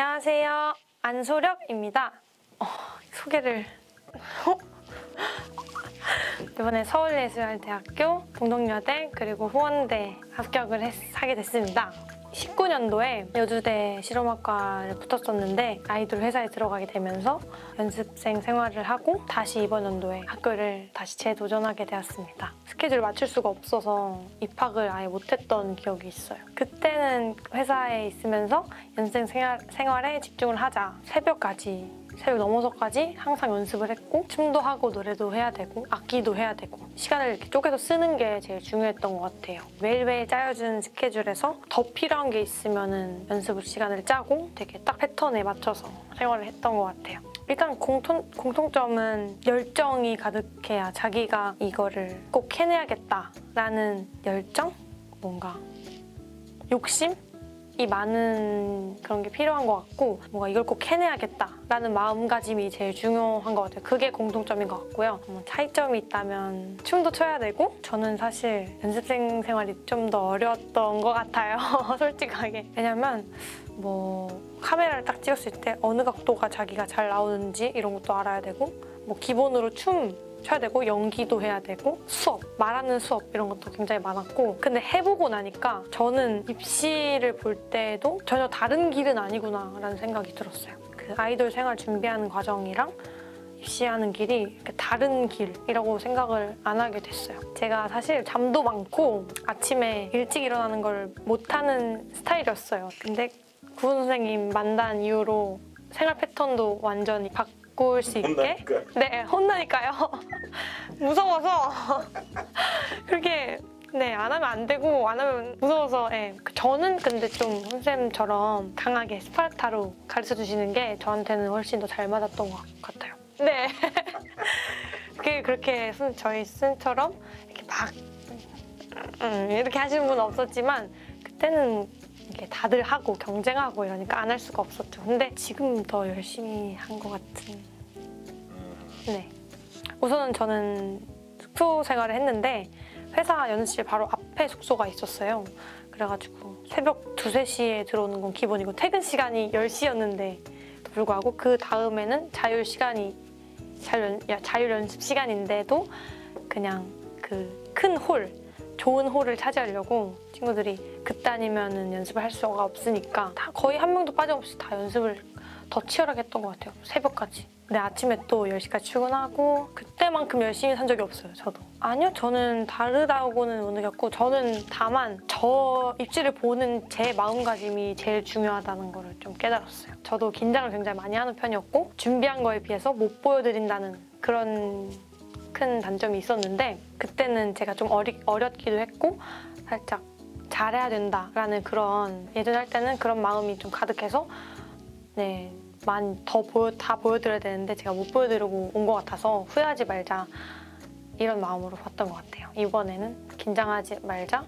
안녕하세요. 안소력입니다. 소개를... 이번에 서울예술대학교, 동덕여대, 그리고 후원대 합격을 하게 됐습니다. 19년도에 여주대 실험학과를 붙었었는데 아이돌 회사에 들어가게 되면서 연습생 생활을 하고 다시 이번 연도에 학교를 다시 재도전하게 되었습니다. 스케줄을 맞출 수가 없어서 입학을 아예 못했던 기억이 있어요. 그때는 회사에 있으면서 연습생 생활에 집중을 하자. 새벽 넘어서까지 항상 연습을 했고 춤도 하고 노래도 해야 되고 악기도 해야 되고 시간을 이렇게 쪼개서 쓰는 게 제일 중요했던 것 같아요. 매일매일 짜여진 스케줄에서 더 필요한 게 있으면 연습 시간을 짜고 되게 딱 패턴에 맞춰서 생활을 했던 것 같아요. 일단 공통점은 열정이 가득해야 자기가 이거를 꼭 해내야겠다라는 열정? 뭔가 욕심? 이 많은 그런 게 필요한 것 같고 뭔가 이걸 꼭 해내야겠다라는 마음가짐이 제일 중요한 것 같아요. 그게 공통점인 것 같고요. 차이점이 있다면 춤도 춰야 되고 저는 사실 연습생 생활이 좀 더 어려웠던 것 같아요. 솔직하게. 왜냐면 카메라를 딱 찍었을 때 어느 각도가 자기가 잘 나오는지 이런 것도 알아야 되고 기본으로 춤 쳐야 되고 연기도 해야 되고 수업, 말하는 수업 이런 것도 굉장히 많았고 근데 해보고 나니까 저는 입시를 볼 때도 전혀 다른 길은 아니구나 라는 생각이 들었어요. 그 아이돌 생활 준비하는 과정이랑 입시하는 길이 이렇게 다른 길이라고 생각을 안 하게 됐어요. 제가 사실 잠도 많고 아침에 일찍 일어나는 걸 못하는 스타일이었어요. 근데 구은 선생님 만난 이후로 생활 패턴도 완전히 바꿀 수 있게 네, 혼나니까요. 무서워서 그렇게 안 하면 안 되고 안 하면 무서워서 저는 근데 좀 선생님처럼 강하게 스파르타로 가르쳐 주시는 게 저한테는 훨씬 더 잘 맞았던 것 같아요. 네. 그렇게 저희 선생님처럼 이렇게 막 이렇게 하시는 분은 없었지만 그때는 이렇게 다들 하고 경쟁하고 이러니까 안 할 수가 없었죠. 근데 지금 더 열심히 한 것 같은. 네. 우선은 저는 숙소 생활을 했는데 회사 연습실 바로 앞에 숙소가 있었어요. 그래가지고 새벽 2, 3시에 들어오는 건 기본이고 퇴근 시간이 10시였는데 불구하고 그 다음에는 자율 연습 시간인데도 그냥 그 큰 홀, 좋은 홀을 차지하려고 친구들이 그때 아니면 연습을 할 수가 없으니까 거의 한 명도 빠짐없이 다 연습을 더 치열하게 했던 것 같아요. 새벽까지. 근데 아침에 또 10시까지 출근하고 그때만큼 열심히 산 적이 없어요, 저도. 아니요, 저는 다르다고는 못 느꼈고 저는 다만 저 입시를 보는 제 마음가짐이 제일 중요하다는 걸 좀 깨달았어요. 저도 긴장을 굉장히 많이 하는 편이었고 준비한 거에 비해서 못 보여드린다는 그런 큰 단점이 있었는데 그때는 제가 좀 어렸기도 했고 살짝 잘해야 된다라는 그런 예전 할 때는 그런 마음이 좀 가득해서 다 보여드려야 되는데 제가 못 보여드리고 온 것 같아서 후회하지 말자 이런 마음으로 봤던 것 같아요. 이번에는 긴장하지 말자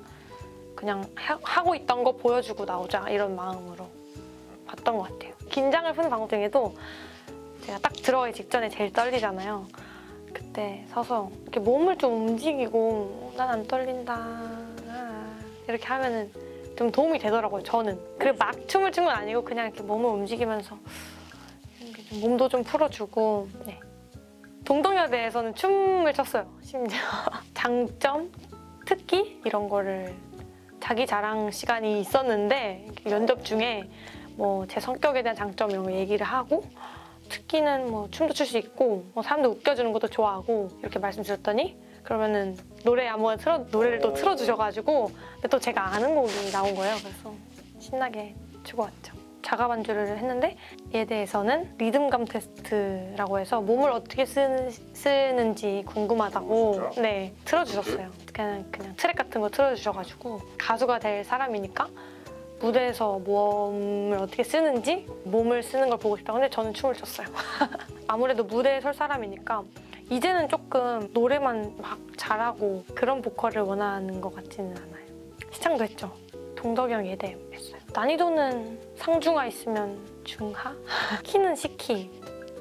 그냥 하고 있던 거 보여주고 나오자 이런 마음으로 봤던 것 같아요. 긴장을 푸는 방법 중에도 제가 딱 들어가기 직전에 제일 떨리잖아요. 그때 서서 이렇게 몸을 좀 움직이고 난 안 떨린다 이렇게 하면은 좀 도움이 되더라고요, 저는. 그리고 막 춤을 춘 건 아니고 그냥 이렇게 몸을 움직이면서 이렇게 좀 몸도 좀 풀어주고 동덕여대에서는 춤을 췄어요, 심지어. 장점, 특기 이런 거를 자기 자랑 시간이 있었는데 면접 중에 제 성격에 대한 장점 이런 거 얘기를 하고 특기는 춤도 출 수 있고 사람들 웃겨주는 것도 좋아하고 이렇게 말씀드렸더니 그러면은 노래를 또 틀어주셔가지고 근데 또 제가 아는 곡이 나온 거예요. 그래서 신나게 추고 왔죠. 자가 반주를 했는데 예대에서는 리듬감 테스트라고 해서 몸을 어떻게 쓰는지 궁금하다고 틀어주셨어요. 그냥 트랙 같은 거 틀어주셔가지고 가수가 될 사람이니까 무대에서 몸을 어떻게 쓰는지 몸을 쓰는 걸 보고 싶다. 근데 저는 춤을 췄어요. 아무래도 무대에 설 사람이니까 이제는 조금 노래만 막 잘하고 그런 보컬을 원하는 것 같지는 않아요. 시창도 했죠. 동덕이랑 예대 했어요. 난이도는 상중하 있으면 중하? 키는 C키.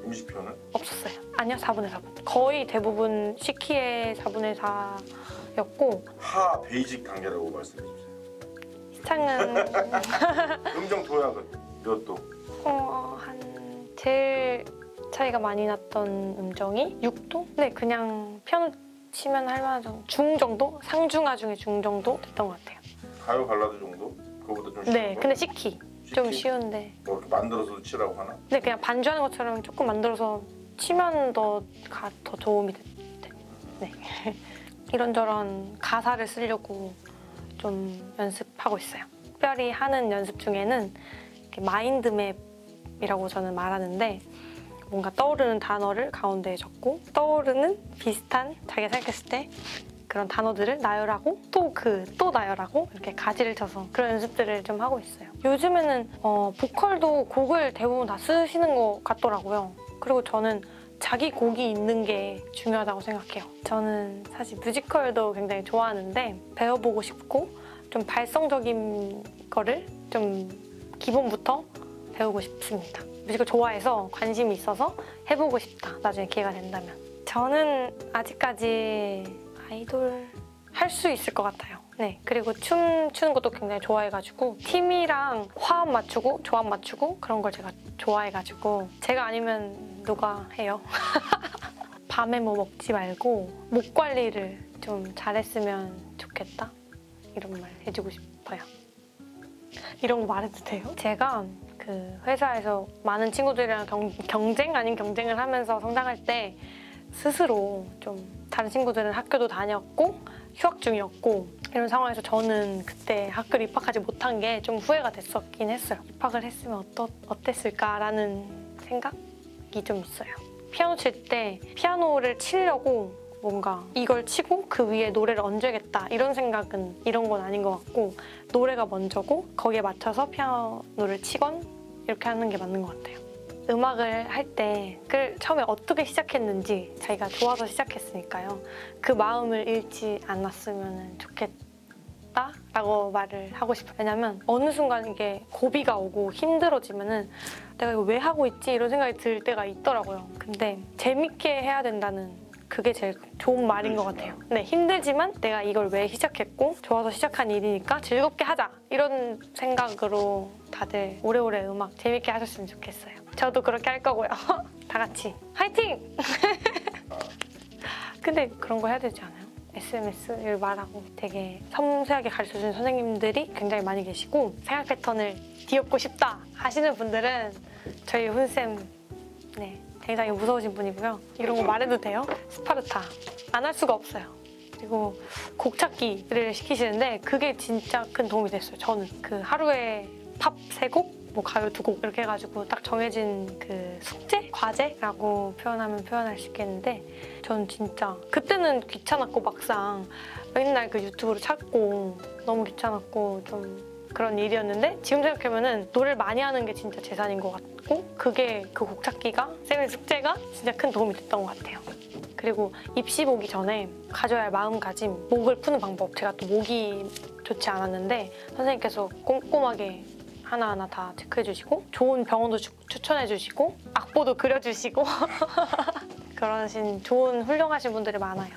음식표는? 없었어요. 아니요, 4분의 4분. 거의 대부분 C키의 4분의 4였고 하 베이직 단계라고 말씀해 주세요. 시창은 음정 도약은 몇 도? 제일 차이가 많이 났던 음정이 6도? 네, 그냥 피아노 치면 할 만한 정도? 중 정도? 상중하 중에 중 정도 됐던 것 같아요. 가요 발라드 정도? 그거보다 좀 쉬운 네, 거? 근데 C키 좀 C키? 쉬운데. 뭐 이렇게 만들어서 치라고 하나? 네, 그냥 반주하는 것처럼 조금 만들어서 치면 더 도움이 됐대. 네. 이런저런 가사를 쓰려고 좀 연습하고 있어요. 특별히 하는 연습 중에는 이렇게 마인드맵이라고 저는 말하는데 뭔가 떠오르는 단어를 가운데에 적고 떠오르는 비슷한 자기가 생각했을 때 그런 단어들을 나열하고 또 나열하고 이렇게 가지를 쳐서 그런 연습들을 좀 하고 있어요. 요즘에는 보컬도 곡을 대부분 다 쓰시는 것 같더라고요. 그리고 저는 자기 곡이 있는 게 중요하다고 생각해요. 저는 사실 뮤지컬도 굉장히 좋아하는데 배워보고 싶고 좀 발성적인 거를 좀 기본부터 배우고 싶습니다. 뮤지컬 좋아해서 관심이 있어서 해보고 싶다. 나중에 기회가 된다면. 저는 아직까지 아이돌 할 수 있을 것 같아요. 네, 그리고 춤 추는 것도 굉장히 좋아해가지고 팀이랑 화음 맞추고 조합 맞추고 그런 걸 제가 좋아해가지고 제가 아니면 누가 해요? 밤에 뭐 먹지 말고 목 관리를 좀 잘했으면 좋겠다 이런 말 해주고 싶어요. 이런 거 말해도 돼요? 제가 그 회사에서 많은 친구들이랑 경쟁 아닌 경쟁을 하면서 성장할 때 스스로 좀 다른 친구들은 학교도 다녔고 휴학 중이었고 이런 상황에서 저는 그때 학교를 입학하지 못한 게 좀 후회가 됐었긴 했어요. 입학을 했으면 어땠을까라는 생각이 좀 있어요. 피아노 칠 때 피아노를 치려고 뭔가 이걸 치고 그 위에 노래를 얹어야겠다 이런 생각은 이런 건 아닌 것 같고 노래가 먼저고 거기에 맞춰서 피아노를 치건 이렇게 하는 게 맞는 것 같아요. 음악을 할 때 처음에 어떻게 시작했는지 자기가 좋아서 시작했으니까요. 그 마음을 잃지 않았으면 좋겠다라고 말을 하고 싶어요. 왜냐면 어느 순간 이게 고비가 오고 힘들어지면은 내가 이거 왜 하고 있지? 이런 생각이 들 때가 있더라고요. 근데 재밌게 해야 된다는 그게 제일 좋은 말인 것 같아요. 네, 힘들지만 내가 이걸 왜 시작했고 좋아서 시작한 일이니까 즐겁게 하자 이런 생각으로 다들 오래오래 음악 재밌게 하셨으면 좋겠어요. 저도 그렇게 할 거고요. 다 같이 화이팅! 근데 그런 거 해야 되지 않아요? SMS를 말하고 되게 섬세하게 가르쳐주는 선생님들이 굉장히 많이 계시고 생활 패턴을 뒤엎고 싶다 하시는 분들은 저희 훈쌤 네, 굉장히 무서우신 분이고요. 이런 거 말해도 돼요? 스파르타 안 할 수가 없어요. 그리고 곡 찾기를 시키시는데 그게 진짜 큰 도움이 됐어요. 저는 그 하루에 팝 3곡, 뭐 가요 2곡 이렇게 해가지고 딱 정해진 그 숙제? 과제라고 표현하면 표현할 수 있겠는데 저는 진짜 그때는 귀찮았고 막상 맨날 그 유튜브로 찾고 너무 귀찮았고 좀 그런 일이었는데 지금 생각해보면 노래를 많이 하는 게 진짜 재산인 것 같고 그게 그 곡 찾기가 쌤의 숙제가 진짜 큰 도움이 됐던 것 같아요. 그리고 입시 보기 전에 가져야 할 마음가짐, 목을 푸는 방법 제가 또 목이 좋지 않았는데 선생님께서 꼼꼼하게 하나하나 다 체크해주시고 좋은 병원도 추천해주시고 악보도 그려주시고 그러신 좋은 훌륭하신 분들이 많아요.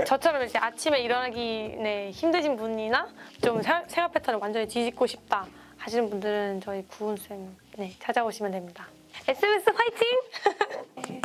저처럼 이제 아침에 일어나기 힘드신 분이나 좀 생활 패턴을 완전히 뒤집고 싶다 하시는 분들은 저희 구은쌤 찾아오시면 됩니다. SMS 화이팅!